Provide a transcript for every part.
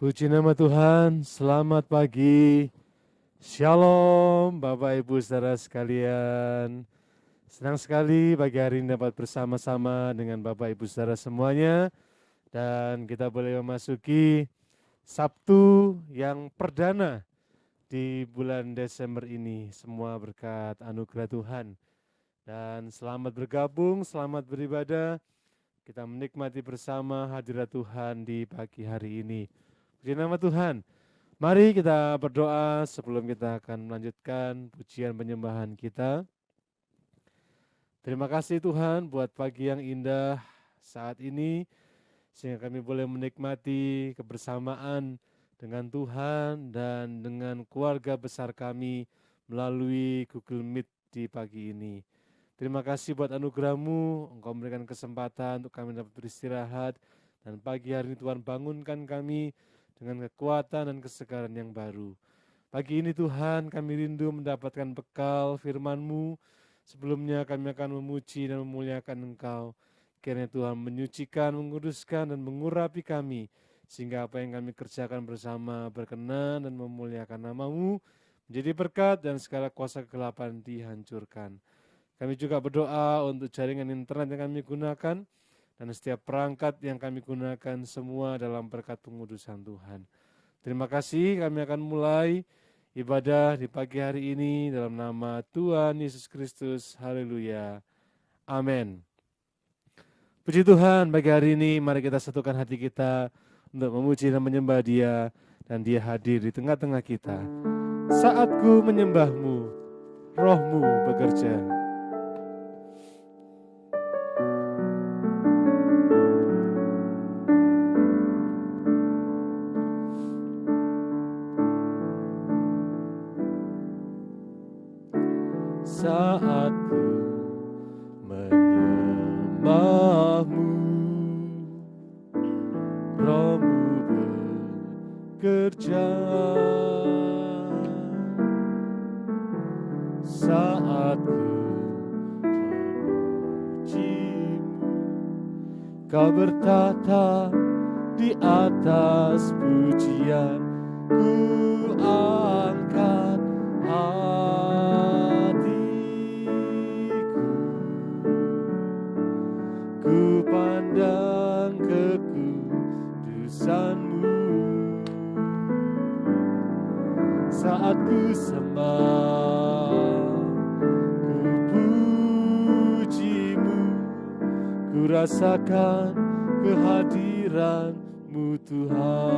Puji nama Tuhan, selamat pagi. Shalom Bapak Ibu Saudara sekalian. Senang sekali pagi hari ini dapat bersama-sama dengan Bapak Ibu Saudara semuanya. Dan kita boleh memasuki Sabtu yang perdana di bulan Desember ini. Semua berkat anugerah Tuhan. Dan selamat bergabung, selamat beribadah. Kita menikmati bersama hadirat Tuhan di pagi hari ini. Puji nama Tuhan. Mari kita berdoa sebelum kita akan melanjutkan pujian penyembahan kita. Terima kasih Tuhan buat pagi yang indah saat ini, sehingga kami boleh menikmati kebersamaan dengan Tuhan dan dengan keluarga besar kami melalui Google Meet di pagi ini. Terima kasih buat anugerah-Mu, Engkau memberikan kesempatan untuk kami dapat beristirahat, dan pagi hari ini Tuhan bangunkan kami dengan kekuatan dan kesegaran yang baru. Pagi ini Tuhan kami rindu mendapatkan bekal firman-Mu. Sebelumnya kami akan memuji dan memuliakan Engkau. Kiranya Tuhan menyucikan, menguduskan dan mengurapi kami, sehingga apa yang kami kerjakan bersama berkenan dan memuliakan nama-Mu, menjadi berkat dan segala kuasa kegelapan dihancurkan. Kami juga berdoa untuk jaringan internet yang kami gunakan, dan setiap perangkat yang kami gunakan semua dalam berkat pengudusan Tuhan. Terima kasih, kami akan mulai ibadah di pagi hari ini dalam nama Tuhan Yesus Kristus. Haleluya. Amin. Puji Tuhan, pagi hari ini mari kita satukan hati kita untuk memuji dan menyembah Dia, dan Dia hadir di tengah-tengah kita. Saatku menyembah-Mu, Roh-Mu bekerja. Saatku menyembah-Mu, Roh-Mu bekerja. Saatku memuji-Mu, Kau bertata di atas pujian. Ku angkat ku pandang kekudusan-Mu. Saat ku sembah, ku puji-Mu, ku rasakan kehadiran-Mu Tuhan.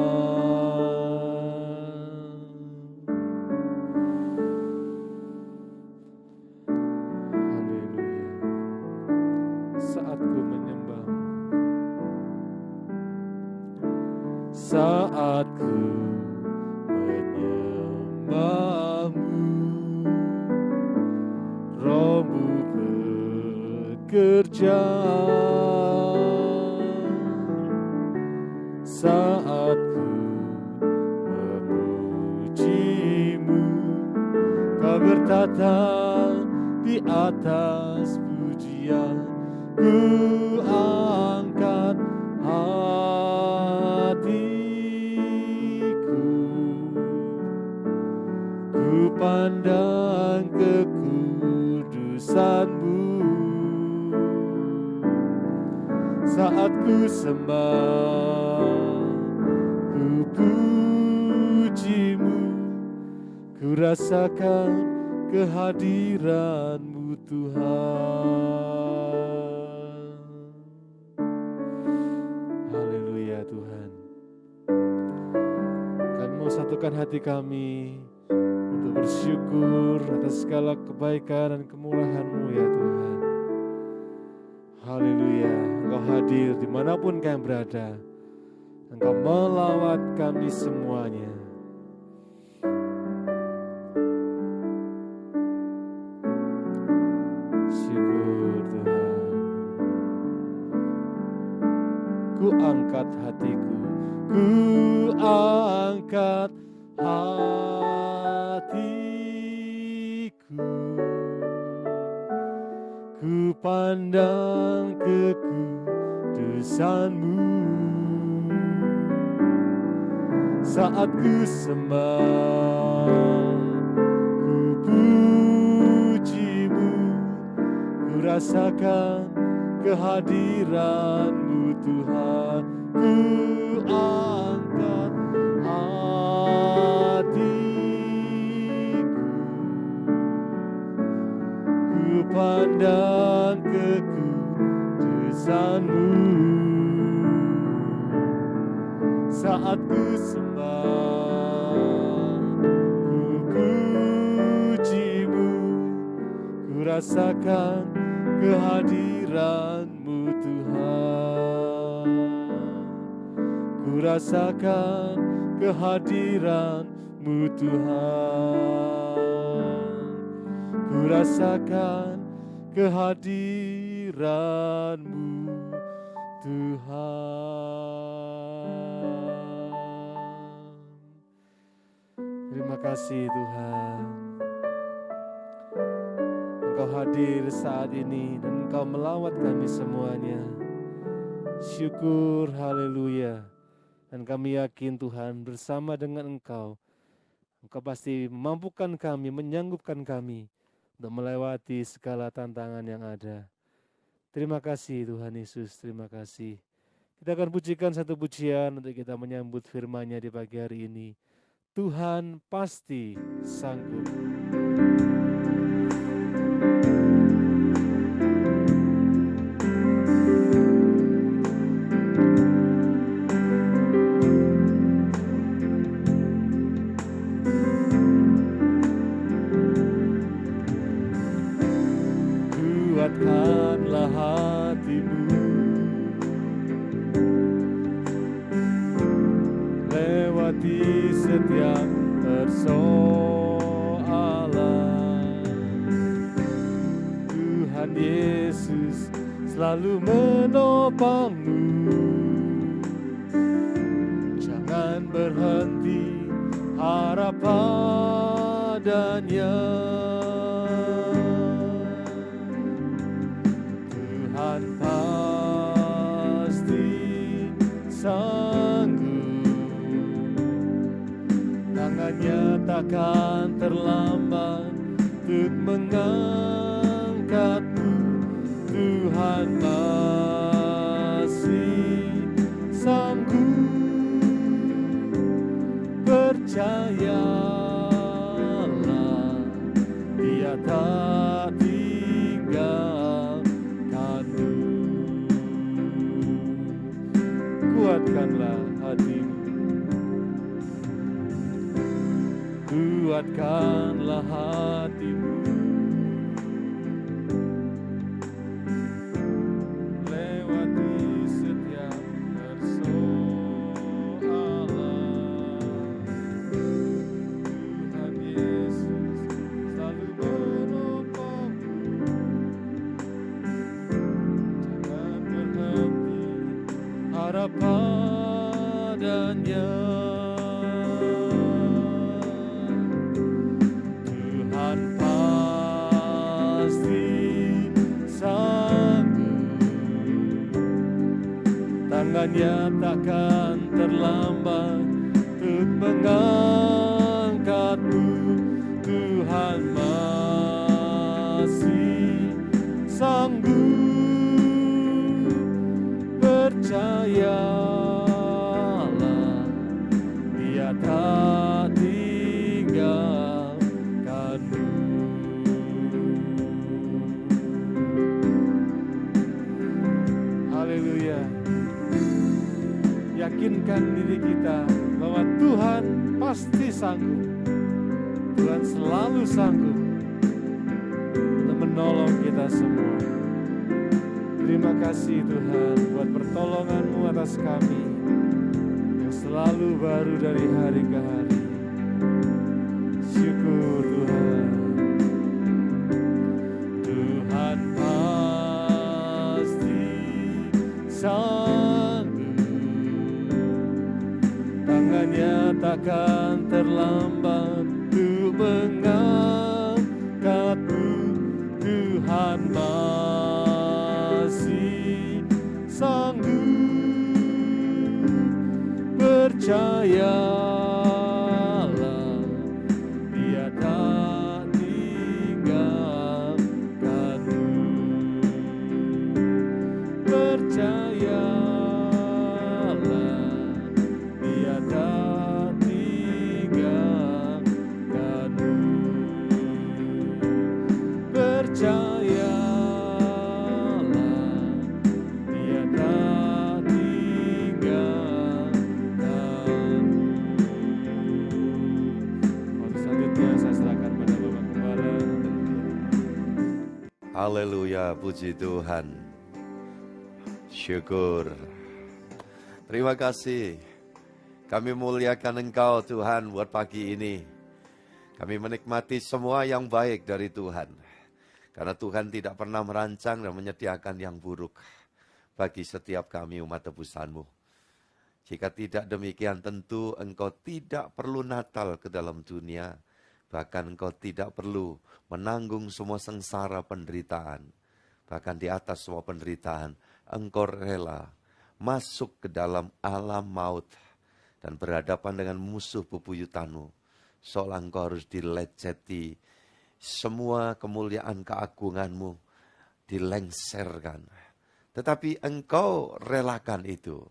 Saatku menyembah-Mu, Roh-Mu bekerja. Saatku memuji-Mu, Kau bertata di atas pujian. Ku angkat pandang kekudusan-Mu. Saat ku sembah, ku puji-Mu, ku rasakan kehadiran-Mu Tuhan. Haleluya Tuhan. Kami mau satukan hati kami untuk bersyukur atas segala kebaikan dan kemurahan-Mu ya Tuhan. Haleluya, Engkau hadir dimanapun kami berada. Engkau melawat kami semuanya. Syukur Tuhan. Ku angkat hatiku, ku angkat hatiku, ku pandang kekudusan-Mu. saat ku sembah, ku pujimu, ku rasakan kehadiran-Mu Tuhan. Ku angkat hatiku, ku pandang kekudusan-Mu saat ku sembah, ku pujimu, ku rasakan kehadiran-Mu Tuhan. Ku rasakan kehadiran-Mu Tuhan. Ku rasakan kehadiran-Mu Tuhan. Terima kasih Tuhan. Engkau hadir saat ini dan Engkau melawat kami semuanya. Syukur, haleluya. Dan kami yakin Tuhan bersama dengan Engkau pasti memampukan kami, menyanggupkan kami untuk melewati segala tantangan yang ada. Terima kasih Tuhan Yesus, terima kasih. Kita akan pujikan satu pujian untuk kita menyambut firman-Nya di pagi hari ini. Tuhan pasti sanggup. Kuatkanlah hatimu, lewati setiap persoalan. Tuhan Yesus selalu menopangmu. Jangan berhenti harap padanya. Tuhan pasti sanggup, tangannya takkan terlambat untuk mengangkatmu. Tuhan masih sanggup, percayalah, Dia tak tinggalkanmu. Kuatkanlah hatimu, kuatkanlah hatimu, lewati setiap persoalan. Tuhan Yesus selalu menopangmu. Jangan berhenti harap padanya. Tuhan pasti sanggup, tangannya takkan terlambat untuk mengangkatmu. Tuhan masih sanggup, percayalah, Dia tak tinggalkanmu. Haleluya. Yakinkan diri kita bahwa Tuhan pasti sanggup. Tuhan selalu sanggup untuk menolong kita semua. Terima kasih Tuhan buat pertolongan-Mu atas kami yang selalu baru dari hari ke hari. Syukur Tuhan. Tuhan pasti sanggup, tangannya takkan terlambat untuk mengangkatmu. Tuhan masih sanggup, percayalah, Haleluya, puji Tuhan. Syukur. Terima kasih. Kami muliakan Engkau Tuhan buat pagi ini. Kami menikmati semua yang baik dari Tuhan. Karena Tuhan tidak pernah merancang dan menyediakan yang buruk bagi setiap kami umat tebusan-Mu. Jika tidak demikian tentu Engkau tidak perlu Natal ke dalam dunia. Bahkan Engkau tidak perlu menanggung semua sengsara penderitaan. Bahkan di atas semua penderitaan, Engkau rela masuk ke dalam alam maut dan berhadapan dengan musuh bebuyutan-Mu. Seolah Engkau harus dileceti, semua kemuliaan keagungan-Mu dilengserkan. Tetapi Engkau relakan itu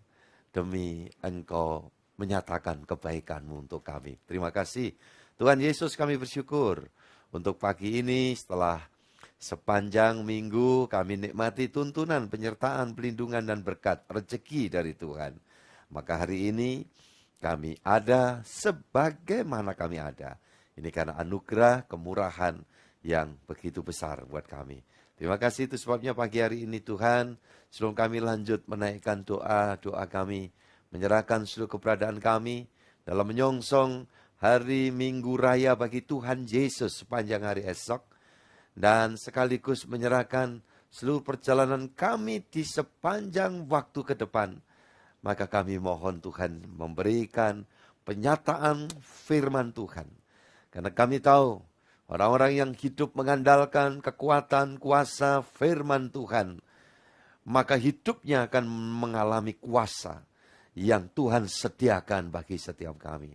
demi Engkau menyatakan kebaikan-Mu untuk kami. Terima kasih. Tuhan Yesus, kami bersyukur untuk pagi ini setelah sepanjang minggu kami nikmati tuntunan, penyertaan, pelindungan dan berkat rezeki dari Tuhan. Maka hari ini kami ada sebagaimana kami ada. Ini karena anugerah, kemurahan yang begitu besar buat kami. Terima kasih, itu sebabnya pagi hari ini Tuhan, sebelum kami lanjut menaikkan doa kami, menyerahkan seluruh keberadaan kami dalam menyongsong hari Minggu Raya bagi Tuhan Yesus sepanjang hari esok. Dan sekaligus menyerahkan seluruh perjalanan kami di sepanjang waktu ke depan. Maka kami mohon Tuhan memberikan penyataan firman Tuhan. Karena kami tahu orang-orang yang hidup mengandalkan kekuatan, kuasa firman Tuhan, maka hidupnya akan mengalami kuasa yang Tuhan sediakan bagi setiap kami.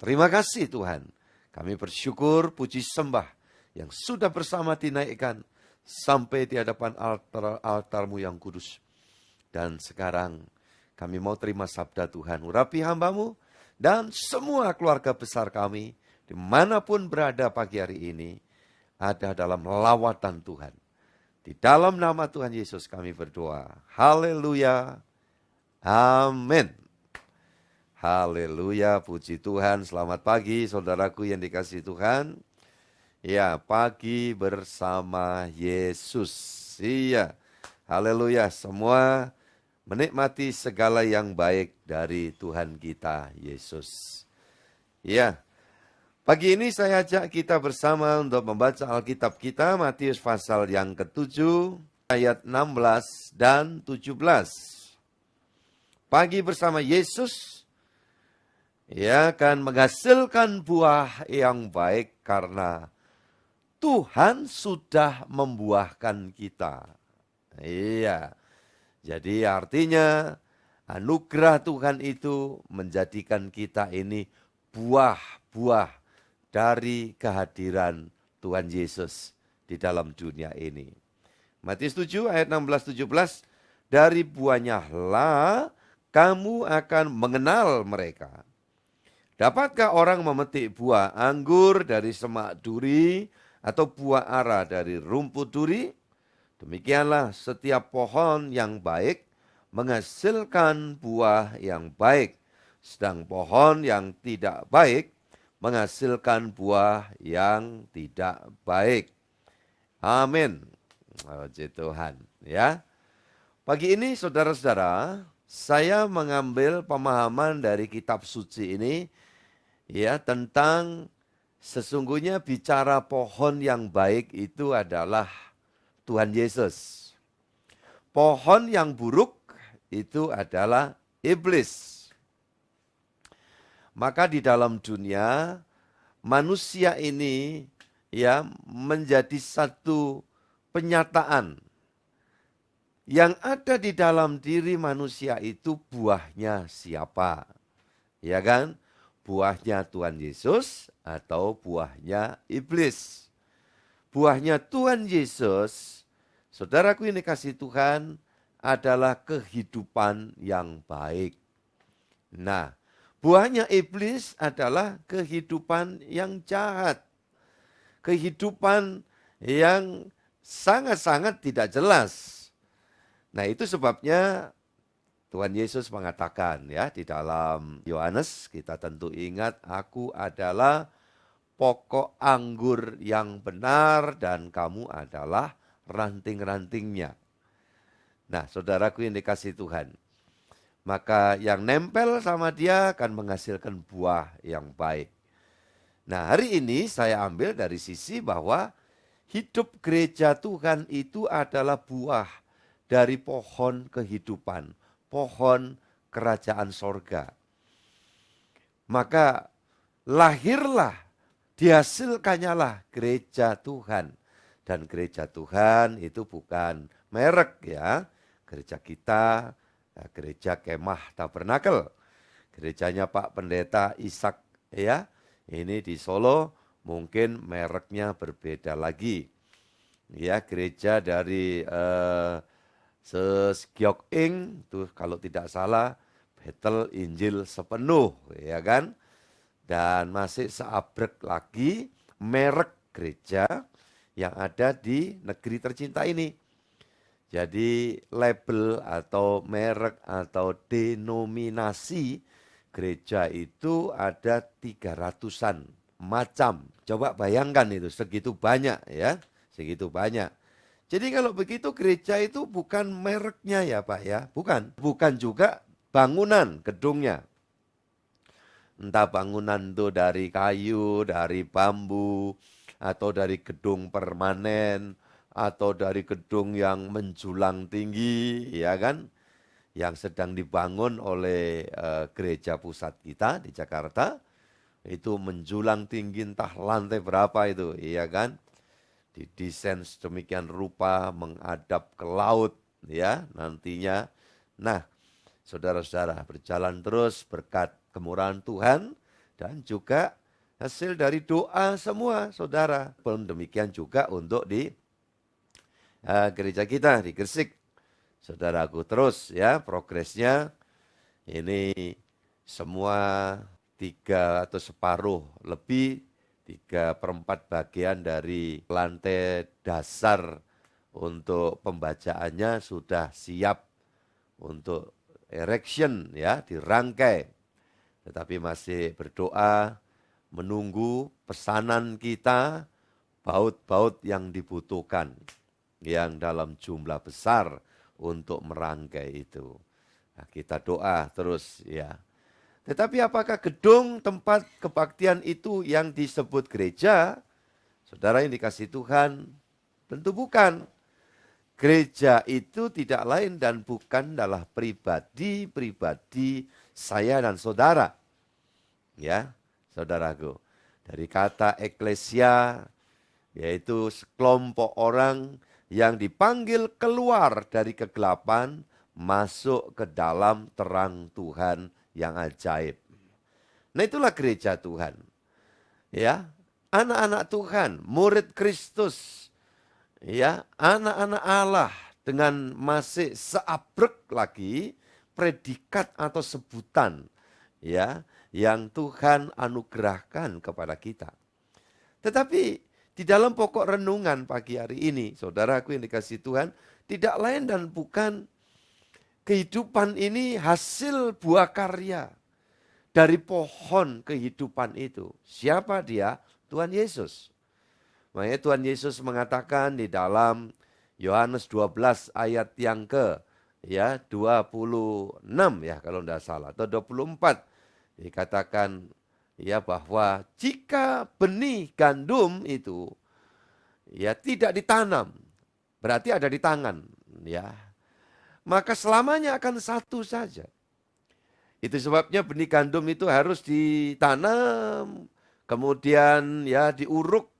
Terima kasih Tuhan. Kami bersyukur, puji sembah yang sudah bersama dinaikkan sampai di hadapan altar-Mu yang kudus. Dan sekarang kami mau terima sabda Tuhan. Urapi hamba-Mu dan semua keluarga besar kami dimanapun berada pagi hari ini ada dalam lawatan Tuhan. Di dalam nama Tuhan Yesus kami berdoa. Haleluya. Amin. Haleluya, puji Tuhan. Selamat pagi saudaraku yang dikasihi Tuhan. Ya, pagi bersama Yesus. Iya, haleluya. Semua menikmati segala yang baik dari Tuhan kita, Yesus. Ya, pagi ini saya ajak kita bersama untuk membaca Alkitab kita, Matius pasal yang ke-7, ayat 16 dan 17. Pagi bersama Yesus, ia akan menghasilkan buah yang baik karena Tuhan sudah membuahkan kita. Iya. Jadi artinya anugerah Tuhan itu menjadikan kita ini buah-buah dari kehadiran Tuhan Yesus di dalam dunia ini. Matius 7 ayat 16-17, dari buahnya lah kamu akan mengenal mereka. Dapatkah orang memetik buah anggur dari semak duri atau buah ara dari rumput duri? Demikianlah setiap pohon yang baik menghasilkan buah yang baik, sedang pohon yang tidak baik menghasilkan buah yang tidak baik. Amin. Puji Tuhan, ya. Pagi ini saudara-saudara, saya mengambil pemahaman dari kitab suci ini ya tentang sesungguhnya bicara pohon yang baik itu adalah Tuhan Yesus. Pohon yang buruk itu adalah iblis. Maka di dalam dunia manusia ini ya menjadi satu penyataan yang ada di dalam diri manusia itu buahnya siapa? Ya kan? Buahnya Tuhan Yesus atau buahnya iblis. Buahnya Tuhan Yesus, saudaraku ini kasih Tuhan, adalah kehidupan yang baik. Nah, buahnya iblis adalah kehidupan yang jahat. Kehidupan yang sangat-sangat tidak jelas. Nah, itu sebabnya Tuhan Yesus mengatakan ya di dalam Yohanes, kita tentu ingat, aku adalah pokok anggur yang benar dan kamu adalah ranting-rantingnya. Nah, saudaraku yang dikasihi Tuhan, maka yang nempel sama dia akan menghasilkan buah yang baik. Nah, hari ini saya ambil dari sisi bahwa hidup gereja Tuhan itu adalah buah dari pohon kehidupan, pohon kerajaan sorga. Maka lahirlah, dihasilkannya lah gereja Tuhan. Dan gereja Tuhan itu bukan merek ya. Gereja kita, gereja Kemah Tabernakel. Gerejanya Pak Pendeta Ishak ya. Ini di Solo mungkin mereknya berbeda lagi. Ya, gereja dari Sesgyok Ing, tuh kalau tidak salah Betel Injil Sepenuh, ya kan? Dan masih seabrek lagi merek gereja yang ada di negeri tercinta ini. Jadi label atau merek atau denominasi gereja itu ada 300-an macam. Coba bayangkan itu segitu banyak ya, segitu banyak. Jadi kalau begitu gereja itu bukan mereknya ya Pak ya, bukan. Bukan juga bangunan, gedungnya. Entah bangunan itu dari kayu, dari bambu, atau dari gedung permanen, atau dari gedung yang menjulang tinggi, ya kan? Yang sedang dibangun oleh gereja pusat kita di Jakarta, itu menjulang tinggi entah lantai berapa itu, iya kan? Didesain sedemikian rupa menghadap ke laut, ya nantinya. Nah, saudara-saudara, berjalan terus berkat kemurahan Tuhan dan juga hasil dari doa semua saudara. Pun demikian juga untuk di gereja kita di Gresik. Saudaraku terus ya progresnya ini semua 3 atau separuh lebih 3/4 bagian dari lantai dasar untuk pembacaannya sudah siap untuk erection ya, dirangkai. Tetapi masih berdoa menunggu pesanan kita, baut-baut yang dibutuhkan yang dalam jumlah besar untuk merangkai itu. Nah, kita doa terus ya. Tetapi apakah gedung tempat kebaktian itu yang disebut gereja? Saudara yang dikasihi Tuhan, tentu bukan. Gereja itu tidak lain dan bukan adalah pribadi-pribadi saya dan saudara. Ya, saudaraku. Dari kata eklesia, yaitu sekelompok orang yang dipanggil keluar dari kegelapan, masuk ke dalam terang Tuhan yang ajaib. Nah itulah gereja Tuhan. Ya, anak-anak Tuhan, murid Kristus. Ya, anak-anak Allah dengan masih seabrek lagi predikat atau sebutan ya yang Tuhan anugerahkan kepada kita. Tetapi di dalam pokok renungan pagi hari ini, saudaraku yang dikasihi Tuhan, tidak lain dan bukan kehidupan ini hasil buah karya dari pohon kehidupan itu. Siapa dia? Tuhan Yesus. Makanya Tuhan Yesus mengatakan di dalam Yohanes 12 ayat yang ke 26 ya kalau tidak salah atau 24 dikatakan ya bahwa jika benih gandum itu ya tidak ditanam berarti ada di tangan ya maka selamanya akan satu saja. Itu sebabnya benih gandum itu harus ditanam, kemudian ya diuruk,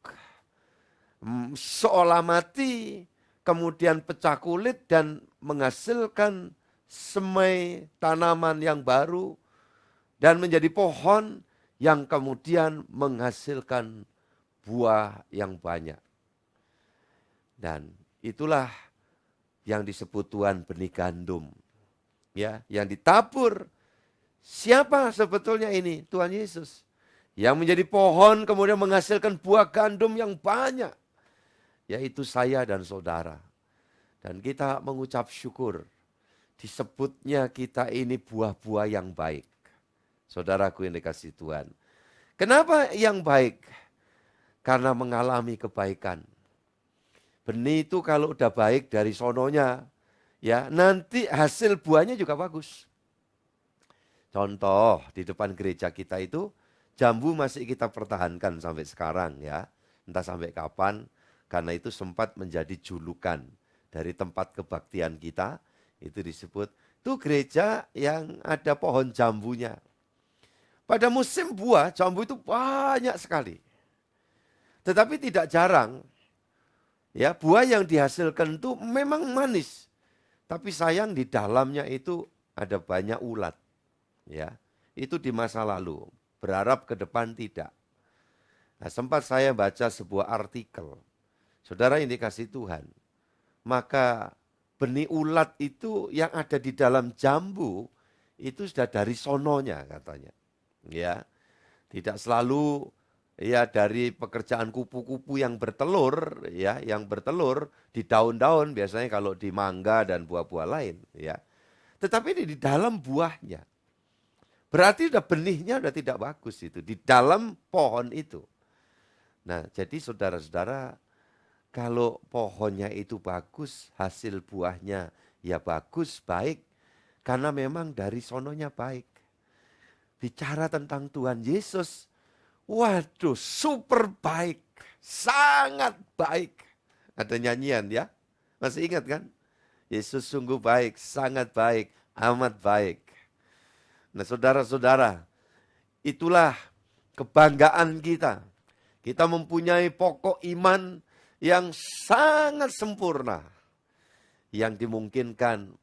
seolah mati, kemudian pecah kulit dan menghasilkan semai tanaman yang baru, dan menjadi pohon yang kemudian menghasilkan buah yang banyak. Dan itulah yang disebut Tuhan benih gandum. Ya, yang ditabur. Siapa sebetulnya ini? Tuhan Yesus. Yang menjadi pohon kemudian menghasilkan buah gandum yang banyak. Yaitu saya dan saudara. Dan kita mengucap syukur. Disebutnya kita ini buah-buah yang baik. Saudaraku yang dikasihi Tuhan. Kenapa yang baik? Karena mengalami kebaikan. Benih itu kalau udah baik dari sononya, ya nanti hasil buahnya juga bagus. Contoh di depan gereja kita itu jambu masih kita pertahankan sampai sekarang ya. Entah sampai kapan, karena itu sempat menjadi julukan dari tempat kebaktian kita. Itu disebut, itu gereja yang ada pohon jambunya. Pada musim buah, jambu itu banyak sekali. Tetapi tidak jarang, ya buah yang dihasilkan itu memang manis. Tapi sayang di dalamnya itu ada banyak ulat. Ya, itu di masa lalu. Berharap ke depan tidak. Nah, sempat saya baca sebuah artikel. Saudara yang dikasih Tuhan, maka benih ulat itu yang ada di dalam jambu itu sudah dari sononya katanya. Ya, tidak selalu ya dari pekerjaan kupu-kupu yang bertelur, ya, yang bertelur di daun-daun biasanya kalau di mangga dan buah-buah lain, ya. Tetapi di dalam buahnya. Berarti udah benihnya udah tidak bagus itu di dalam pohon itu. Nah, jadi saudara-saudara, kalau pohonnya itu bagus, hasil buahnya ya bagus, baik, karena memang dari sononya baik. Bicara tentang Tuhan Yesus, waduh, super baik, sangat baik. Ada nyanyian ya, masih ingat kan? Yesus sungguh baik, sangat baik, amat baik. Nah saudara-saudara, itulah kebanggaan kita. Kita mempunyai pokok iman yang sangat sempurna. Yang dimungkinkan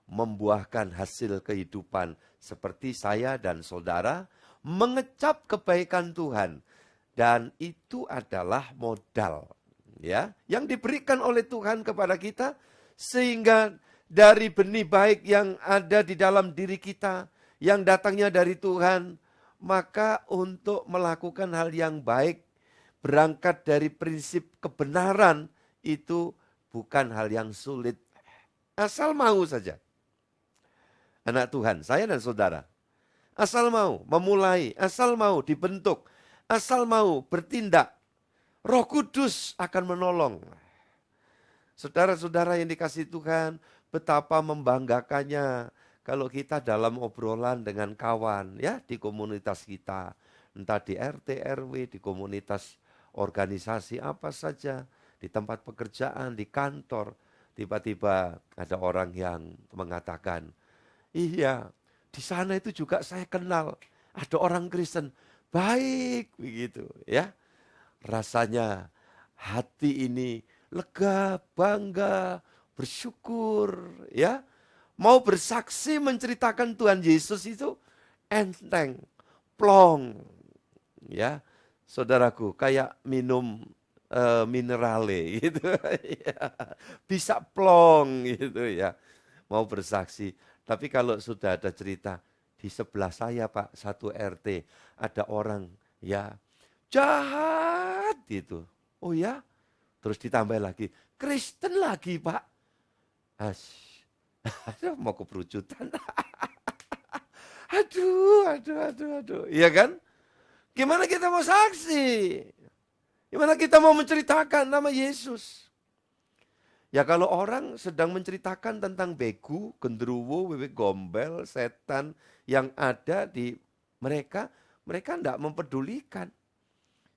membuahkan hasil kehidupan seperti saya dan saudara mengecap kebaikan Tuhan. Dan itu adalah modal ya yang diberikan oleh Tuhan kepada kita. Sehingga dari benih baik yang ada di dalam diri kita, yang datangnya dari Tuhan, maka untuk melakukan hal yang baik, berangkat dari prinsip kebenaran, itu bukan hal yang sulit. Asal mau saja. Anak Tuhan, saya dan saudara. Asal mau memulai, asal mau dibentuk, asal mau bertindak, Roh Kudus akan menolong. Saudara-saudara yang dikasihi Tuhan, betapa membanggakannya kalau kita dalam obrolan dengan kawan ya di komunitas kita, entah di RT, RW, di komunitas organisasi apa saja, di tempat pekerjaan, di kantor, tiba-tiba ada orang yang mengatakan, iya, di sana itu juga saya kenal, ada orang Kristen, baik begitu ya. Rasanya hati ini lega, bangga, bersyukur ya. Mau bersaksi menceritakan Tuhan Yesus itu enteng, plong. Ya, saudaraku, kayak minum minerale gitu. Bisa plong gitu ya. Mau bersaksi. Tapi kalau sudah ada cerita, di sebelah saya Pak, satu RT, ada orang ya jahat gitu. Oh ya? Terus ditambah lagi, Kristen lagi Pak. Aduh, mau keperucutan. Aduh. Iya kan? Gimana kita mau saksi? Gimana kita mau menceritakan nama Yesus? Ya kalau orang sedang menceritakan tentang begu, genderuwo, bebek gombel, setan yang ada di mereka tidak mempedulikan.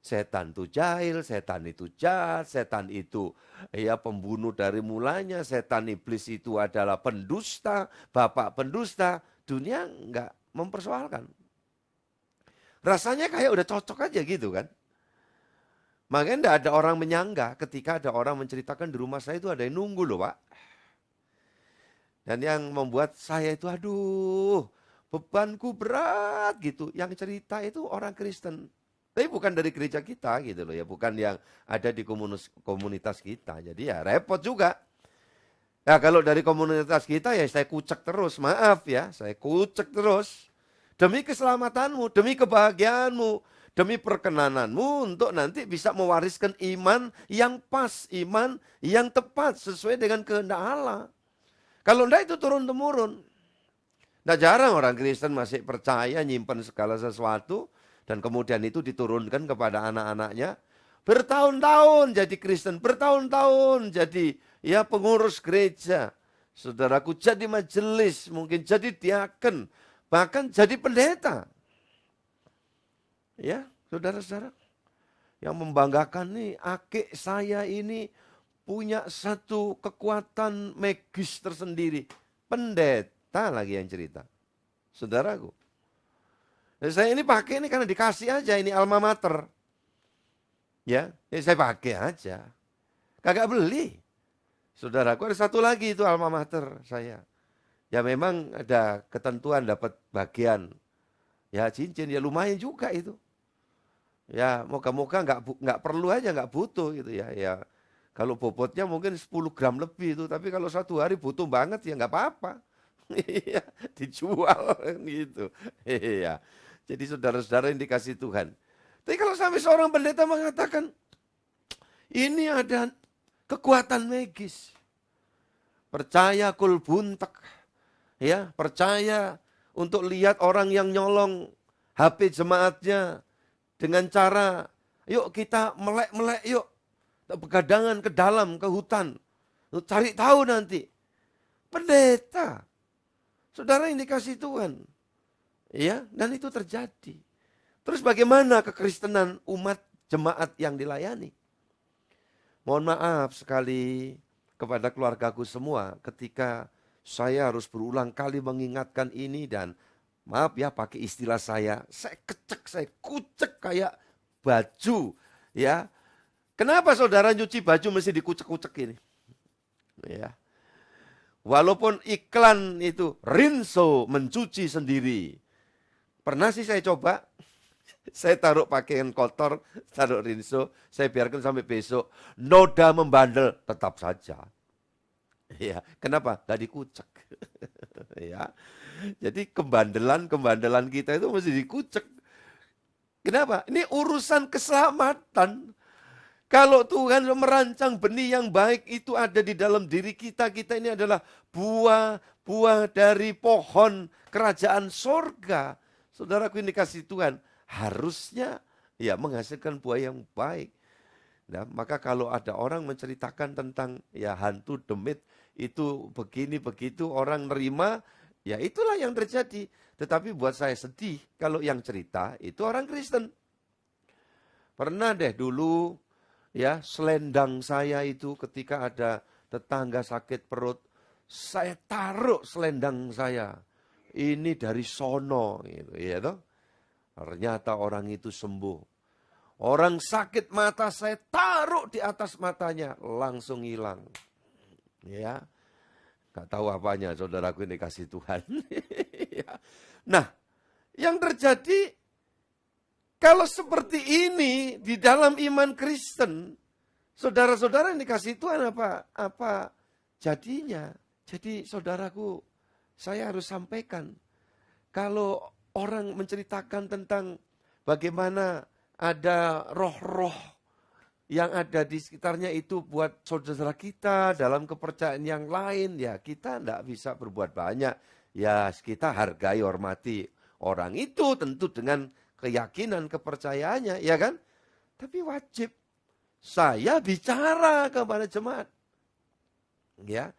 Setan itu jahil, setan itu jahat, setan itu ya pembunuh dari mulanya, setan iblis itu adalah pendusta, bapak pendusta. Dunia enggak mempersoalkan. Rasanya kayak udah cocok aja gitu kan. Makanya enggak ada orang menyangga ketika ada orang menceritakan di rumah saya itu ada yang nunggu loh Pak. Dan yang membuat saya itu aduh bebanku berat gitu. Yang cerita itu orang Kristen. Tapi bukan dari gereja kita gitu loh ya, bukan yang ada di komunitas kita. Jadi ya repot juga. Nah kalau dari komunitas kita ya saya kucek terus, maaf ya, saya kucek terus. Demi keselamatanmu, demi kebahagiaanmu, demi perkenananmu untuk nanti bisa mewariskan iman yang pas, iman yang tepat sesuai dengan kehendak Allah. Kalau enggak itu turun-temurun. Nah jarang orang Kristen masih percaya nyimpan segala sesuatu. Dan kemudian itu diturunkan kepada anak-anaknya. bertahun-tahun jadi Kristen, bertahun-tahun jadi ya pengurus gereja. Saudaraku jadi majelis, mungkin jadi diaken, bahkan jadi pendeta. Ya, saudara-saudara, yang membanggakan nih, akik saya ini punya satu kekuatan magis tersendiri. Pendeta lagi yang cerita. Saudaraku. Dan saya ini pakai ini karena dikasih aja, ini alma mater. Ya saya pakai aja. Kagak beli. Saudaraku, ada satu lagi itu alma mater saya. Ya memang ada ketentuan dapat bagian. Ya cincin, ya lumayan juga itu. Ya moga-moga nggak perlu aja, nggak butuh gitu ya. Ya kalau bobotnya mungkin 10 gram lebih itu, tapi kalau satu hari butuh banget ya nggak apa-apa. Iya, dijual gitu. Iya. Jadi saudara-saudara yang dikasih Tuhan. Tapi kalau sampai seorang pendeta mengatakan, ini ada kekuatan magis. Percaya kul buntek. Ya, percaya untuk lihat orang yang nyolong HP jemaatnya dengan cara, yuk kita melek-melek yuk. Begadangan ke dalam, ke hutan. Cari tahu nanti. Pendeta. Saudara yang dikasih Tuhan. Ya, dan itu terjadi. Terus bagaimana kekristenan umat jemaat yang dilayani? Mohon maaf sekali kepada keluargaku semua ketika saya harus berulang kali mengingatkan ini, dan maaf ya pakai istilah saya kecek, saya kucek kayak baju. Ya, kenapa saudara nyuci baju mesti dikucek-kucek ini? Ya, walaupun iklan itu Rinso mencuci sendiri. Pernah sih saya coba. Saya taruh pakaian kotor, taruh Rinso, saya biarkan sampai besok. Noda membandel, tetap saja. Ya, kenapa? Gak dikucek. Ya, jadi kebandelan kita itu mesti dikucek. Kenapa? Ini urusan keselamatan. Kalau Tuhan merancang benih yang baik itu ada di dalam diri kita, kita ini adalah buah dari pohon kerajaan sorga. Saudaraku ini dikasih Tuhan, harusnya ya menghasilkan buah yang baik. Nah, maka kalau ada orang menceritakan tentang ya hantu demit itu begini begitu, orang nerima, ya itulah yang terjadi. Tetapi buat saya sedih kalau yang cerita itu orang Kristen. Pernah deh dulu ya selendang saya itu ketika ada tetangga sakit perut, saya taruh selendang saya. Ini dari sono gitu, ya toh. Ternyata orang itu sembuh. Orang sakit mata saya taruh di atas matanya, langsung hilang. Ya, nggak tahu apanya saudaraku ini kasih Tuhan. Ya. Nah, yang terjadi kalau seperti ini di dalam iman Kristen, saudara-saudara yang dikasih Tuhan apa jadinya? Jadi saudaraku, saya harus sampaikan, kalau orang menceritakan tentang bagaimana ada roh-roh yang ada di sekitarnya itu buat saudara kita dalam kepercayaan yang lain, ya kita tidak bisa berbuat banyak. Ya kita hargai, hormati orang itu tentu dengan keyakinan, kepercayaannya, ya kan? Tapi wajib saya bicara kepada jemaat. Ya.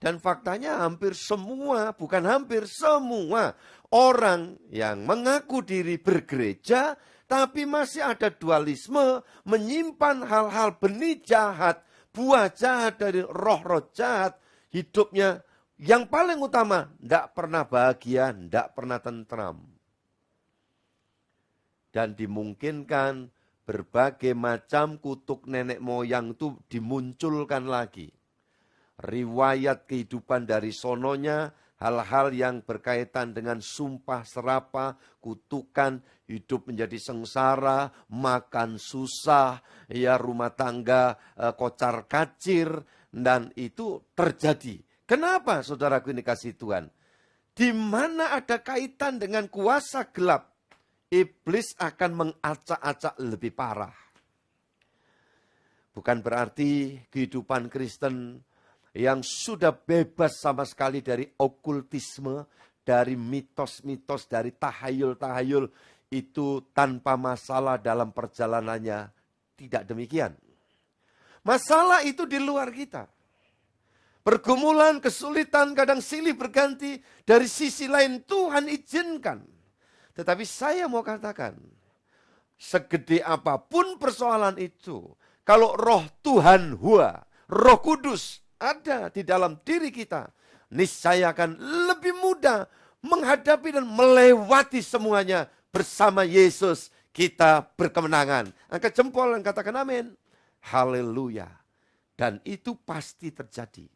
Dan faktanya hampir semua, bukan hampir semua orang yang mengaku diri bergereja, tapi masih ada dualisme, menyimpan hal-hal benih jahat, buah jahat dari roh-roh jahat, hidupnya yang paling utama, tidak pernah bahagia, tidak pernah tentram. Dan dimungkinkan berbagai macam kutuk nenek moyang itu dimunculkan lagi. Riwayat kehidupan dari sononya, hal-hal yang berkaitan dengan sumpah serapah, kutukan, hidup menjadi sengsara, makan susah, ya rumah tangga kocar kacir, dan itu terjadi. Kenapa saudaraku ini kasih Tuhan? Di mana ada kaitan dengan kuasa gelap, iblis akan mengacak-acak lebih parah. Bukan berarti kehidupan Kristen yang sudah bebas sama sekali dari okultisme, dari mitos-mitos, dari tahayul-tahayul, itu tanpa masalah dalam perjalanannya. tidak demikian. Masalah itu di luar kita. Pergumulan, kesulitan, kadang silih berganti. Dari sisi lain Tuhan izinkan. Tetapi saya mau katakan, segede apapun persoalan itu, kalau roh Tuhan Roh Kudus ada di dalam diri kita, niscaya akan lebih mudah menghadapi dan melewati semuanya. Bersama Yesus kita berkemenangan. Angkat jempol dan katakan amin. Haleluya. Dan itu pasti terjadi.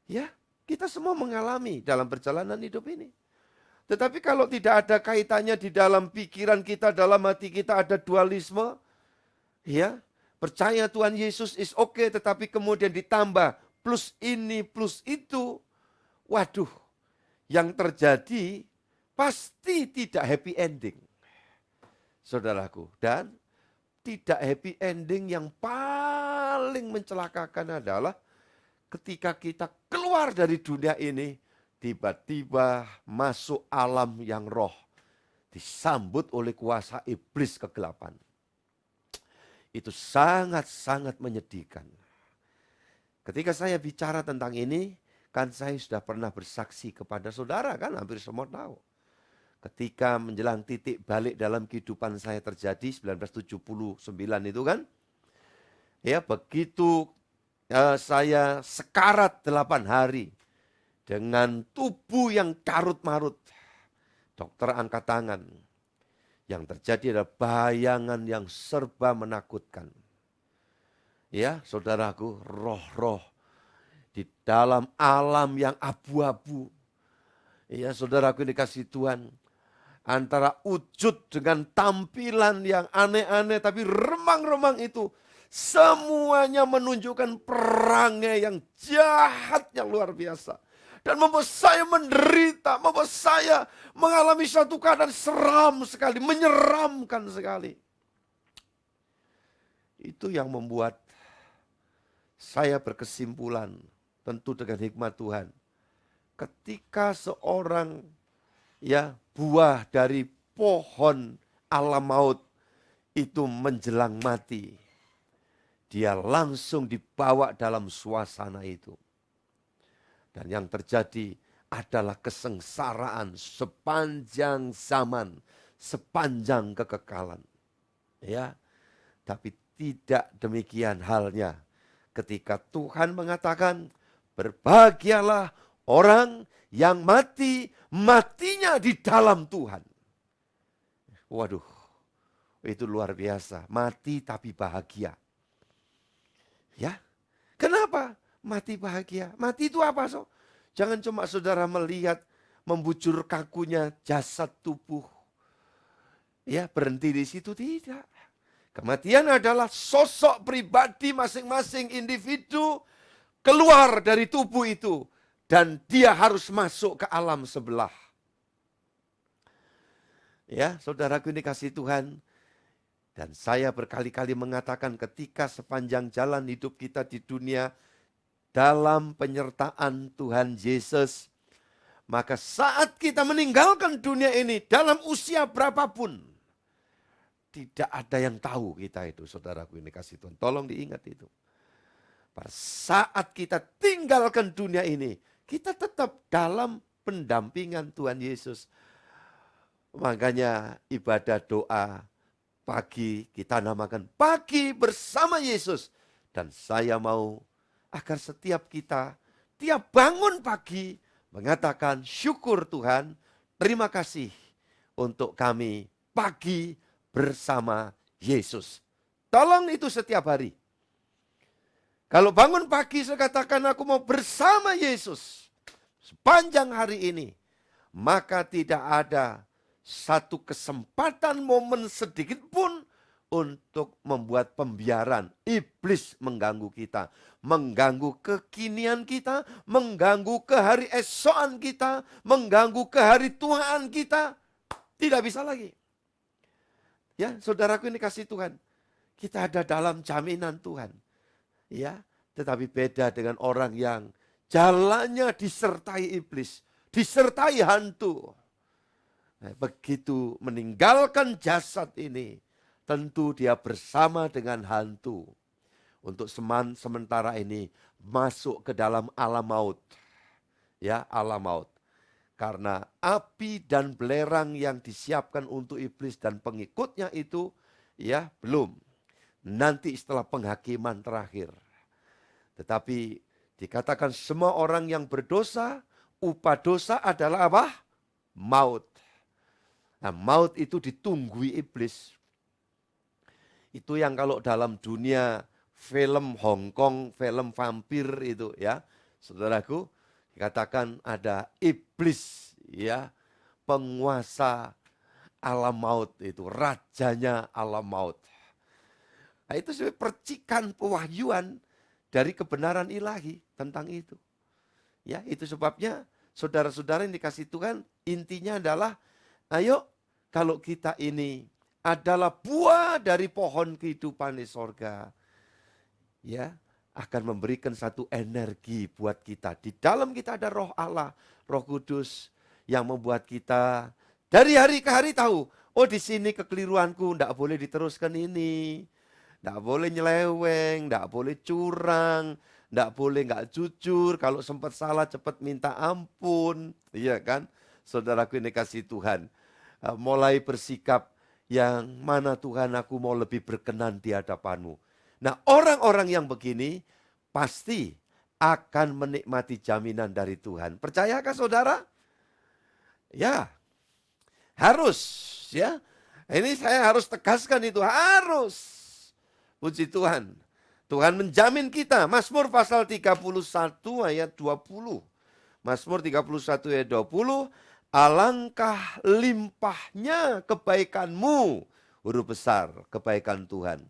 Ya, kita semua mengalami dalam perjalanan hidup ini. Tetapi kalau tidak ada kaitannya di dalam pikiran kita, dalam hati kita ada dualisme, ya, percaya Tuhan Yesus is okay, tetapi kemudian ditambah plus ini, plus itu, waduh, yang terjadi pasti tidak happy ending. Saudaraku, dan tidak happy ending yang paling mencelakakan adalah ketika kita keluar dari dunia ini, tiba-tiba masuk alam yang roh, disambut oleh kuasa iblis kegelapan. Itu sangat-sangat menyedihkan. Ketika saya bicara tentang ini, kan saya sudah pernah bersaksi kepada saudara, kan hampir semua tahu. Ketika menjelang titik balik dalam kehidupan saya terjadi, 1979 itu kan, ya begitu saya sekarat 8 hari, dengan tubuh yang carut-marut, dokter angkat tangan. Yang terjadi adalah bayangan yang serba menakutkan. Ya, saudaraku, roh-roh di dalam alam yang abu-abu. Ya, saudaraku dikasih Tuhan. Antara wujud dengan tampilan yang aneh-aneh, tapi remang-remang itu. Semuanya menunjukkan perangai yang jahat yang luar biasa. Dan membuat saya menderita, membuat saya mengalami satu keadaan seram sekali, menyeramkan sekali. Itu yang membuat saya berkesimpulan, tentu dengan hikmat Tuhan. Ketika seorang buah dari pohon alam maut itu menjelang mati, dia langsung dibawa dalam suasana itu. Dan yang terjadi adalah kesengsaraan sepanjang zaman, sepanjang kekekalan. Ya, tapi tidak demikian halnya ketika Tuhan mengatakan, berbahagialah orang yang matinya di dalam Tuhan. Waduh, itu luar biasa. Mati tapi bahagia. Ya, kenapa? Mati bahagia. Mati itu apa, so? Jangan cuma saudara melihat membujur kakunya jasad tubuh. Ya, berhenti di situ, tidak. Kematian adalah sosok pribadi masing-masing individu keluar dari tubuh itu. Dan dia harus masuk ke alam sebelah. Ya, saudaraku ini kasih Tuhan. Dan saya berkali-kali mengatakan ketika sepanjang jalan hidup kita di dunia, dalam penyertaan Tuhan Yesus, maka saat kita meninggalkan dunia ini dalam usia berapapun, tidak ada yang tahu kita itu, saudaraku ini kasih Tuhan. Tolong diingat itu. Pada saat kita tinggalkan dunia ini, kita tetap dalam pendampingan Tuhan Yesus. Makanya ibadah doa pagi kita namakan pagi bersama Yesus. Dan saya mau agar setiap kita, tiap bangun pagi, mengatakan syukur Tuhan, terima kasih untuk kami pagi bersama Yesus. Tolong itu setiap hari. Kalau bangun pagi saya katakan aku mau bersama Yesus sepanjang hari ini, maka tidak ada satu kesempatan momen sedikit pun untuk membuat pembiaran iblis mengganggu kita, mengganggu kekinian kita, mengganggu ke hari esokan kita, mengganggu ke hari tuaan kita. Tidak bisa lagi. Ya, saudaraku ini kasih Tuhan. Kita ada dalam jaminan Tuhan. Ya, tetapi beda dengan orang yang jalannya disertai iblis, disertai hantu. Nah, begitu meninggalkan jasad ini, tentu dia bersama dengan hantu untuk sementara ini masuk ke dalam alam maut. Ya, alam maut. Karena api dan belerang yang disiapkan untuk iblis dan pengikutnya itu ya belum. Nanti setelah penghakiman terakhir. Tetapi dikatakan semua orang yang berdosa, upah dosa adalah apa? Maut. Nah, maut itu ditunggui iblis. Itu yang kalau dalam dunia film Hong Kong, film vampir itu ya, saudaraku, dikatakan ada iblis ya, penguasa alam maut itu, rajanya alam maut. Nah, itu sebenarnya percikan pewahyuan dari kebenaran ilahi tentang itu. Ya, itu sebabnya saudara-saudara yang dikasih Tuhan, intinya adalah ayo kalau kita ini adalah buah dari pohon kehidupan di sorga, ya, akan memberikan satu energi buat kita. Di dalam kita ada roh Allah, roh kudus yang membuat kita dari hari ke hari tahu, oh di sini kekeliruanku, enggak boleh diteruskan ini. Enggak boleh nyeleweng, enggak boleh curang, enggak boleh enggak jujur, kalau sempat salah cepat minta ampun. Iya kan? Saudaraku ini kasih Tuhan. Mulai bersikap yang mana Tuhan aku mau lebih berkenan di hadapanmu. Nah, orang-orang yang begini pasti akan menikmati jaminan dari Tuhan. Percayakah saudara? Ya, harus ya. Ini saya harus tegaskan itu, harus. Puji Tuhan. Tuhan menjamin kita. Mazmur pasal 31 ayat 20. Mazmur 31 ayat 20. Alangkah limpahnya kebaikanmu, huruf besar, kebaikan Tuhan,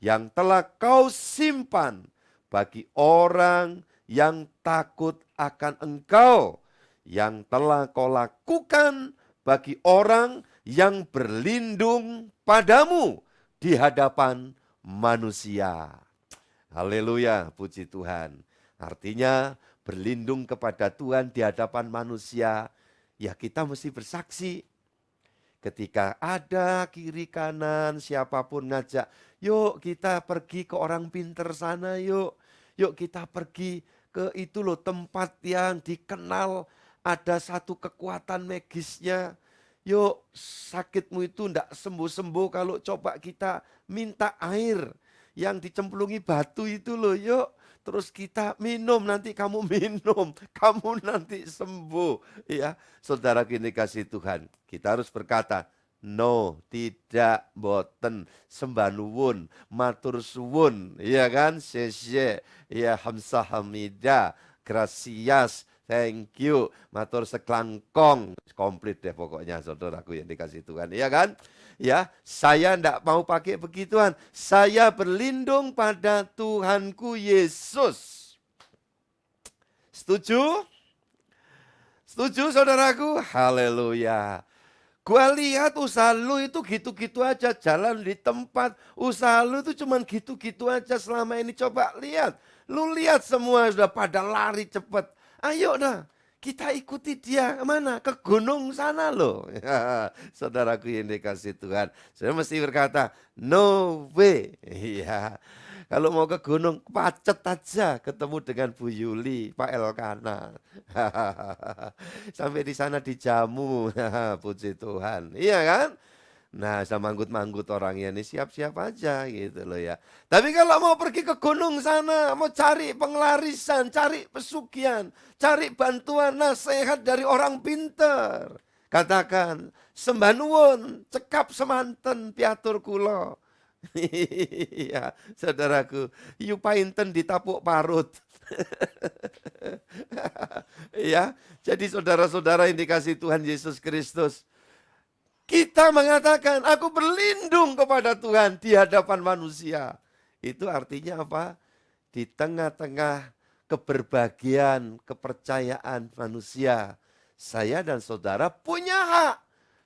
yang telah kau simpan bagi orang yang takut akan engkau, yang telah kau lakukan bagi orang yang berlindung padamu di hadapan manusia. Haleluya, puji Tuhan. Artinya berlindung kepada Tuhan di hadapan manusia, ya kita mesti bersaksi. Ketika ada kiri kanan siapapun ngajak, yuk kita pergi ke orang pinter sana yuk. Yuk kita pergi ke itu loh tempat yang dikenal ada satu kekuatan magisnya. Yuk sakitmu itu ndak sembuh-sembuh kalau coba kita minta air yang dicemplungi batu itu loh yuk. Terus kita minum, nanti kamu minum, kamu nanti sembuh. Ya, saudara kini kasih Tuhan, kita harus berkata, no, tidak, boten, sembah nuwun, matur suwun, ya kan, sesye, ya hamsa hamida, gracias, thank you, matur seklangkong, komplit deh pokoknya saudaraku yang dikasih Tuhan, ya kan? Ya, saya tidak mau pakai begituan. Saya berlindung pada Tuhanku Yesus. Setuju? Setuju saudaraku? Haleluya. Gua lihat usaha lu itu gitu-gitu aja. Jalan di tempat. Usaha lu itu cuman gitu-gitu aja selama ini. Coba lihat. Lu lihat semua sudah pada lari cepat. Ayo dah. Kita ikuti dia kemana? Ke gunung sana loh. Saudaraku yang dikasih Tuhan. Saya mesti berkata, no way. Iya. Kalau mau ke gunung, pacet aja ketemu dengan Bu Yuli, Pak Elkana. Sampai di sana dijamu. Puji Tuhan. Iya kan? Nah, saya manggut-manggut orangnya ini siap-siap aja gitu loh ya. Tapi kalau mau pergi ke gunung sana, mau cari penglarisan, cari pesugihan, cari bantuan nasihat dari orang pinter. Katakan, sembah nuwun, cekap semanten piatur kula. Iya, saudaraku, yupainten ditapuk parut. Ya, jadi saudara-saudara yang dikasih Tuhan Yesus Kristus, kita mengatakan, aku berlindung kepada Tuhan di hadapan manusia. Itu artinya apa? Di tengah-tengah keberbahagiaan, kepercayaan manusia, saya dan saudara punya hak.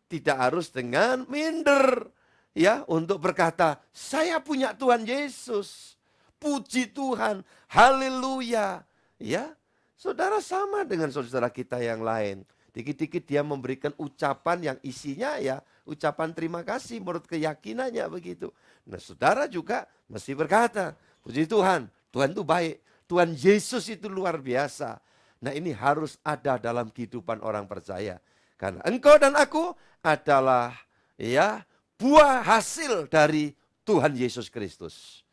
Tidak harus dengan minder. Ya, untuk berkata, saya punya Tuhan Yesus. Puji Tuhan, haleluya. Ya, saudara sama dengan saudara kita yang lain. Dikit-dikit dia memberikan ucapan yang isinya ya ucapan terima kasih menurut keyakinannya begitu. Nah saudara juga mesti berkata, puji Tuhan, Tuhan itu baik. Tuhan Yesus itu luar biasa. Nah ini harus ada dalam kehidupan orang percaya. Karena engkau dan aku adalah ya buah hasil dari Tuhan Yesus Kristus.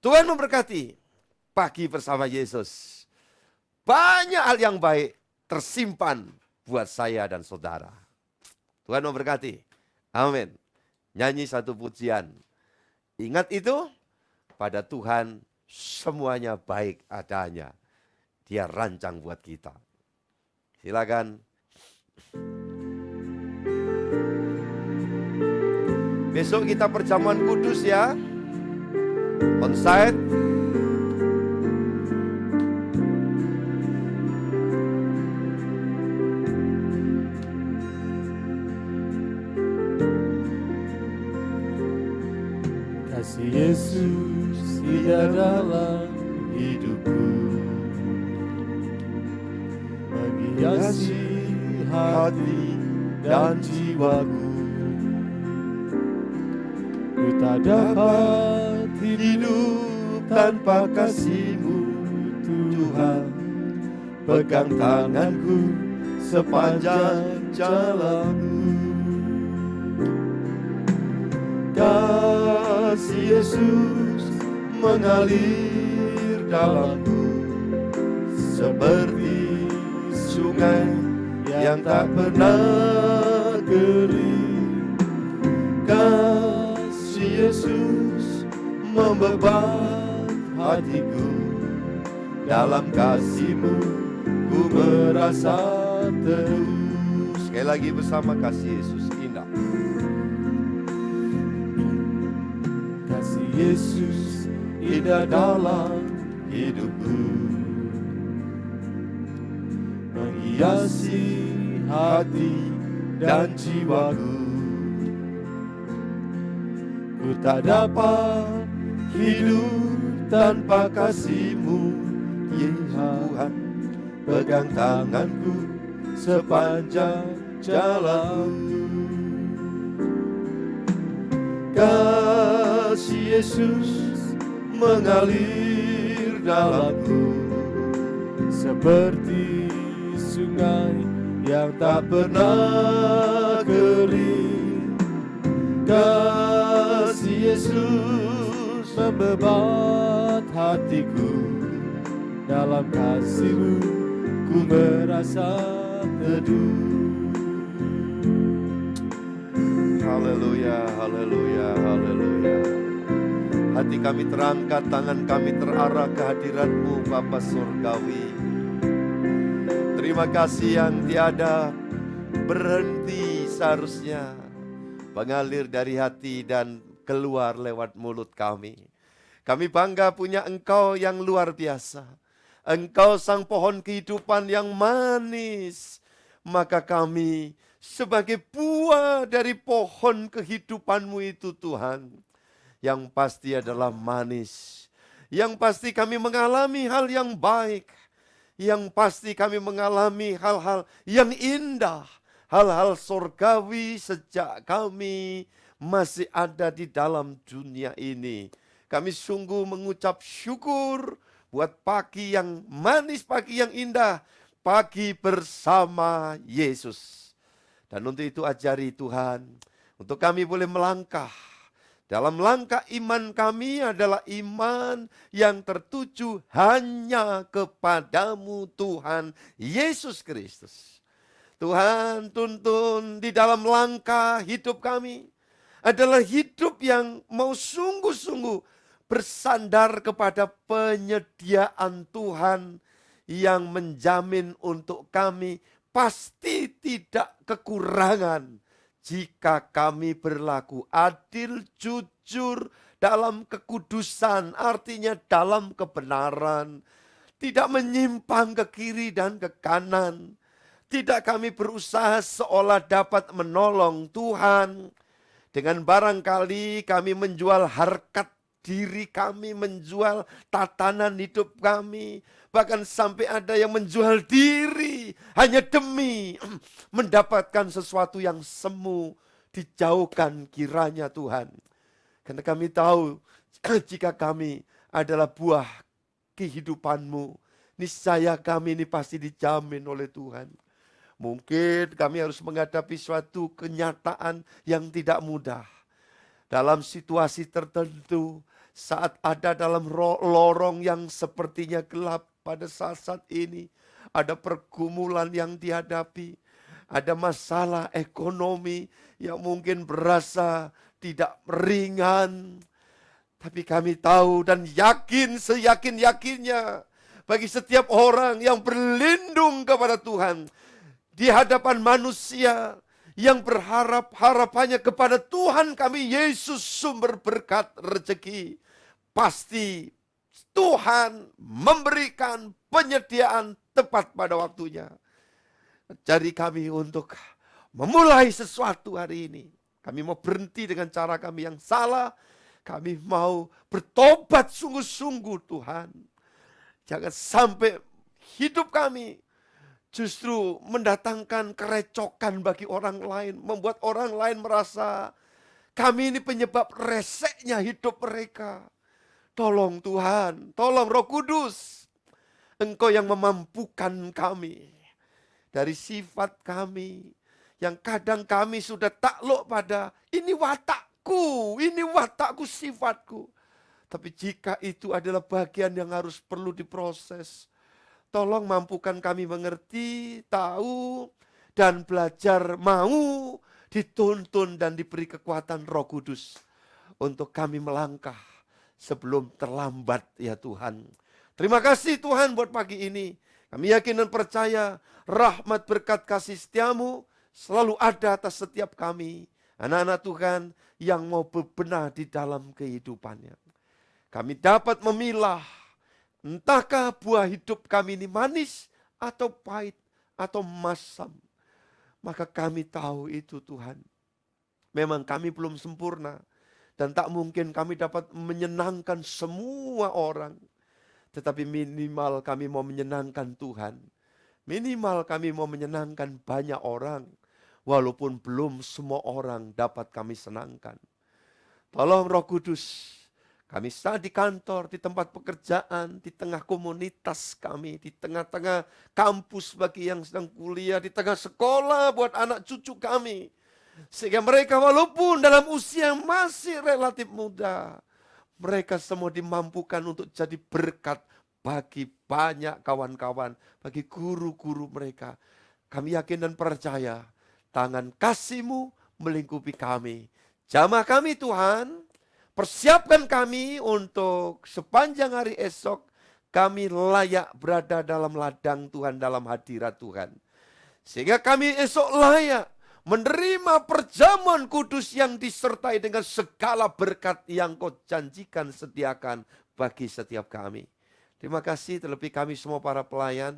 Tuhan memberkati pagi bersama Yesus. Banyak hal yang baik tersimpan buat saya dan saudara. Tuhan memberkati. Amin. Nyanyi satu pujian. Ingat itu, pada Tuhan semuanya baik adanya. Dia rancang buat kita. Silakan. Besok kita perjamuan kudus ya. Onsite. Kasih Yesus ada dalam hidupku, menghiasi hati dan jiwaku. Ku tak dapat hidup tanpa kasih-Mu Tuhan. Pegang tanganku sepanjang jalanku. Kasih Yesus mengalir dalamku seperti sungai yang tak pernah kering. Kasih Yesus membebat hatiku, dalam kasih-Mu ku merasa teduh. Sekali lagi bersama, kasih Yesus indah. Kasih Yesus indah dalam hidupku, menghiasi hati dan jiwaku. Ku tak dapat hidup tanpa kasih-Mu, Tuhan. Pegang tanganku sepanjang jalanku. Kasih Yesus mengalir dalamku seperti sungai yang tak pernah kering. Kasih Yesus membebat hatiku, dalam kasih-Mu ku merasa teduh. Haleluya, haleluya, haleluya. Hati kami terangkat, tangan kami terarah ke hadirat-Mu Bapa Surgawi. Terima kasih yang tiada berhenti seharusnya mengalir dari hati dan keluar lewat mulut kami. Kami bangga punya Engkau yang luar biasa. Engkau sang pohon kehidupan yang manis. Maka kami sebagai buah dari pohon kehidupan-Mu itu Tuhan, yang pasti adalah manis, yang pasti kami mengalami hal yang baik, yang pasti kami mengalami hal-hal yang indah, hal-hal surgawi sejak kami masih ada di dalam dunia ini. Kami sungguh mengucap syukur buat pagi yang manis, pagi yang indah, pagi bersama Yesus. Dan untuk itu ajari Tuhan, untuk kami boleh melangkah. Dalam langkah iman kami adalah iman yang tertuju hanya kepadamu Tuhan Yesus Kristus. Tuhan, tuntun di dalam langkah hidup kami adalah hidup yang mau sungguh-sungguh bersandar kepada penyediaan Tuhan yang menjamin untuk kami pasti tidak kekurangan jika kami berlaku adil, jujur, dalam kekudusan, artinya dalam kebenaran, tidak menyimpang ke kiri dan ke kanan. Tidak kami berusaha seolah dapat menolong Tuhan. Dengan barangkali kami menjual harkat diri kami, menjual tatanan hidup kami. Bahkan sampai ada yang menjual diri hanya demi mendapatkan sesuatu yang semu. Dijauhkan kiranya Tuhan. Karena kami tahu jika kami adalah buah kehidupan-Mu, niscaya kami ini pasti dijamin oleh Tuhan. Mungkin kami harus menghadapi suatu kenyataan yang tidak mudah. Dalam situasi tertentu, saat ada dalam lorong yang sepertinya gelap pada saat-saat ini, ada pergumulan yang dihadapi, ada masalah ekonomi yang mungkin berasa tidak ringan. Tapi kami tahu dan yakin seyakin-yakinnya bagi setiap orang yang berlindung kepada Tuhan di hadapan manusia, yang berharap harapannya kepada Tuhan kami Yesus sumber berkat rezeki, pasti Tuhan memberikan penyediaan tepat pada waktunya. Jadi kami untuk memulai sesuatu hari ini, kami mau berhenti dengan cara kami yang salah, kami mau bertobat sungguh-sungguh Tuhan. Jangan sampai hidup kami justru mendatangkan kerecokan bagi orang lain, membuat orang lain merasa kami ini penyebab reseknya hidup mereka. Tolong Tuhan, tolong Roh Kudus, Engkau yang memampukan kami dari sifat kami yang kadang kami sudah takluk pada ini watakku, sifatku. Tapi jika itu adalah bagian yang harus perlu diproses, tolong mampukan kami mengerti, tahu, dan belajar mau dituntun dan diberi kekuatan Roh Kudus untuk kami melangkah sebelum terlambat ya Tuhan. Terima kasih Tuhan buat pagi ini. Kami yakin dan percaya rahmat berkat kasih setiamu selalu ada atas setiap kami. Anak-anak Tuhan yang mau bebenah di dalam kehidupannya. Kami dapat memilah entahkah buah hidup kami ini manis atau pahit atau masam. Maka kami tahu itu Tuhan. Memang kami belum sempurna. Dan tak mungkin kami dapat menyenangkan semua orang. Tetapi minimal kami mau menyenangkan Tuhan. Minimal kami mau menyenangkan banyak orang. Walaupun belum semua orang dapat kami senangkan. Tolong Roh Kudus. Kami saat di kantor, di tempat pekerjaan, di tengah komunitas kami, di tengah-tengah kampus bagi yang sedang kuliah, di tengah sekolah buat anak cucu kami. Sehingga mereka walaupun dalam usia yang masih relatif muda, mereka semua dimampukan untuk jadi berkat bagi banyak kawan-kawan, bagi guru-guru mereka. Kami yakin dan percaya, tangan kasih-Mu melingkupi kami. Jamah kami Tuhan, persiapkan kami untuk sepanjang hari esok kami layak berada dalam ladang Tuhan, dalam hadirat Tuhan. Sehingga kami esok layak menerima perjamuan kudus yang disertai dengan segala berkat yang Kau janjikan sediakan bagi setiap kami. Terima kasih terlebih kami semua para pelayan,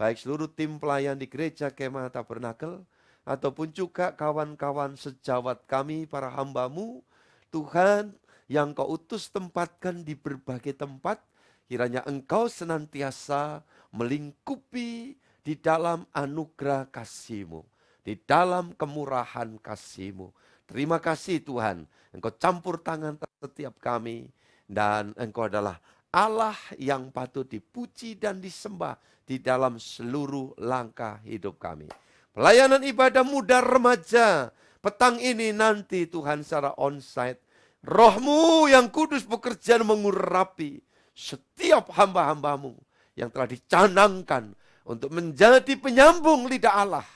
baik seluruh tim pelayan di Gereja Kemah Tabernakel, ataupun juga kawan-kawan sejawat kami, para hamba-Mu, Tuhan, yang Kau utus tempatkan di berbagai tempat, kiranya Engkau senantiasa melingkupi di dalam anugerah kasih-Mu, di dalam kemurahan kasih-Mu. Terima kasih Tuhan, Engkau campur tangan setiap kami, dan Engkau adalah Allah yang patut dipuji dan disembah di dalam seluruh langkah hidup kami. Pelayanan ibadah muda remaja petang ini nanti Tuhan secara onsite, Roh-Mu yang kudus bekerja mengurapi setiap hamba-hamba-Mu yang telah dicanangkan untuk menjadi penyambung lidah Allah.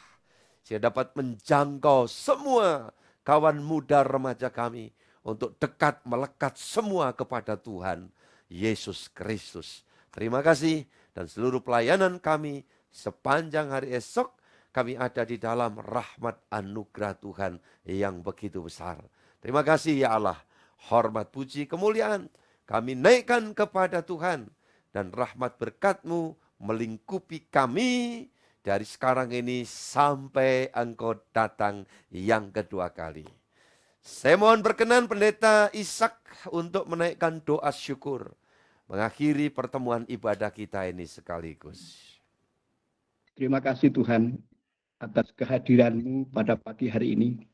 Sehingga dapat menjangkau semua kawan muda remaja kami untuk dekat melekat semua kepada Tuhan Yesus Kristus. Terima kasih dan seluruh pelayanan kami sepanjang hari esok kami ada di dalam rahmat anugerah Tuhan yang begitu besar. Terima kasih ya Allah. Hormat, puji, kemuliaan kami naikkan kepada Tuhan. Dan rahmat berkat-Mu melingkupi kami dari sekarang ini sampai Engkau datang yang kedua kali. Saya mohon berkenan Pendeta Ishak untuk menaikkan doa syukur. Mengakhiri pertemuan ibadah kita ini sekaligus. Terima kasih Tuhan atas kehadiran-Mu pada pagi hari ini.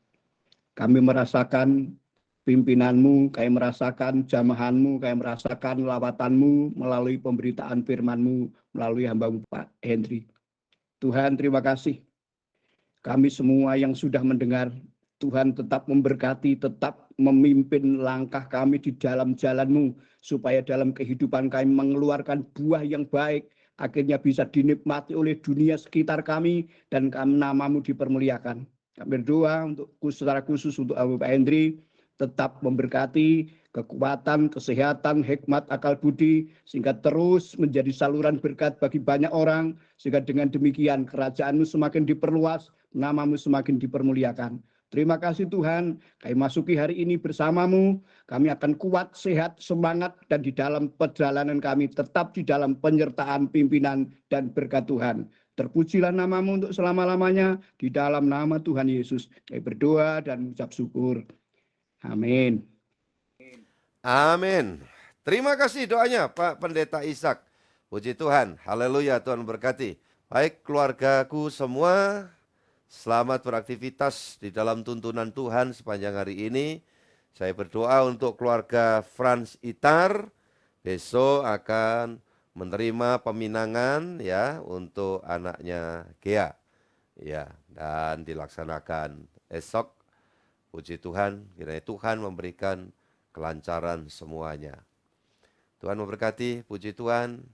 Kami merasakan pimpinan-Mu, kami merasakan jamahan-Mu, kami merasakan lawatan-Mu melalui pemberitaan firman-Mu, melalui hamba-Mu Pak Henry. Tuhan terima kasih. Kami semua yang sudah mendengar, Tuhan tetap memberkati, tetap memimpin langkah kami di dalam jalan-Mu, supaya dalam kehidupan kami mengeluarkan buah yang baik, akhirnya bisa dinikmati oleh dunia sekitar kami, dan nama-Mu dipermuliakan. Kami berdoa untuk secara khusus untuk Pak Henry, tetap memberkati kekuatan, kesehatan, hikmat, akal budi, sehingga terus menjadi saluran berkat bagi banyak orang, sehingga dengan demikian kerajaan-Mu semakin diperluas, nama-Mu semakin dipermuliakan. Terima kasih Tuhan, kami masuki hari ini bersama-Mu, kami akan kuat, sehat, semangat, dan di dalam perjalanan kami tetap di dalam penyertaan pimpinan dan berkat Tuhan. Terpujilah nama-Mu untuk selama-lamanya, di dalam nama Tuhan Yesus. Kami berdoa dan mengucap syukur. Amin. Amin. Terima kasih doanya Pak Pendeta Ishak. Puji Tuhan, haleluya, Tuhan berkati. Baik keluargaku semua, selamat beraktivitas di dalam tuntunan Tuhan sepanjang hari ini. Saya berdoa untuk keluarga Frans Itar, besok akan menerima peminangan ya untuk anaknya Gea. Ya, dan dilaksanakan esok. Puji Tuhan, kiranya Tuhan memberikan kelancaran semuanya. Tuhan memberkati, puji Tuhan.